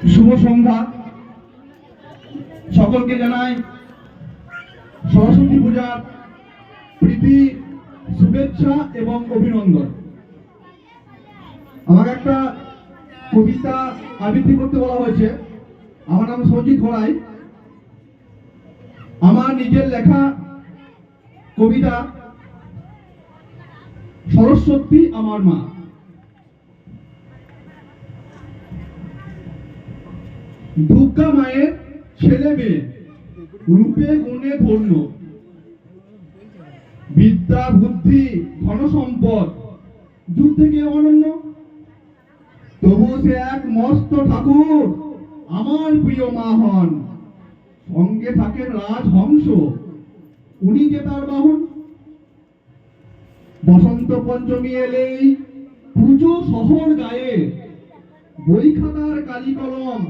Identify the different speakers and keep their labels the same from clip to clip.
Speaker 1: শুভ সন্ধ্যা। সকলকে জানাই সরস্বতী পূজার প্রীতি, শুভেচ্ছা এবং অভিনন্দন। আমাকে একটা কবিতা আবৃত্তি করতে বলা হয়েছে। আমার নাম সঞ্জিত ঘোড়াই। আমার নিজের লেখা কবিতা সরস্বতী আমার মা। দুর্গা মায়ের ছেলে মেয়ে, রূপে গুণে ধন্য, বিদ্যা বুদ্ধি ধন সম্পদ যুদ্ধে কেউ অনন্য। তবু সে এক মস্ত ঠাকুর, আমার প্রিয় মা হন। সঙ্গে থাকেন রাজহংস, উনি যে তার বাহন। বসন্ত পঞ্চমী এলেই পুজো শহর গায়ে, বই খাতার কালি কলম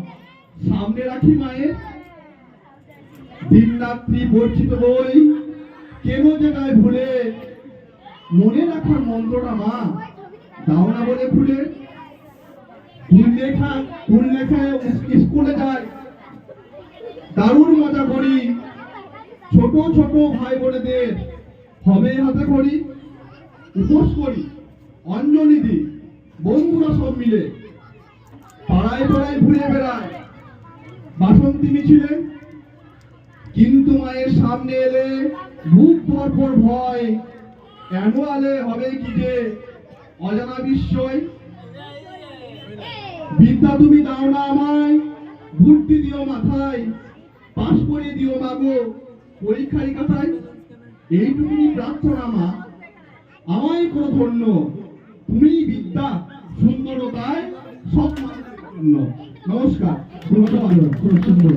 Speaker 1: সামনে রাখি মায়ের। দিন রাত্রি বর্ষিত বই কেন যে গায়ে ভুলে, মনে রাখার মন্ত্রটা মা দাও না বলে ভুলে। কোন লেখায় স্কুলে যাই, দারুণ মজা করি। ছোট ছোট ভাই বোনেদের হবে হাতে করি। উপোস করি, অঞ্জলি দিই, বন্ধুরা সব মিলে। পাড়ায় পাড়ায় ঘুরে বেড়ায় বাসন্তী মিছিলে। কিন্তু মায়ের সামনে এলে বুক ভরপুর ভয়। অ্যানুয়ালে হবে কি যে অজানা বিস্ময়। বিদ্যা তুমি দাও না আমায়, বুদ্ধি দিও মাথায়। পাশ করিয়ে দিও মাগো পরীক্ষার কথায়। এইটুকুনি প্রার্থনা মা, আমায় করো ধন্য। তুমি বিদ্যা সুন্দরতায় সব মানুষের জন্য। নমস্কার। খুব সুন্দর।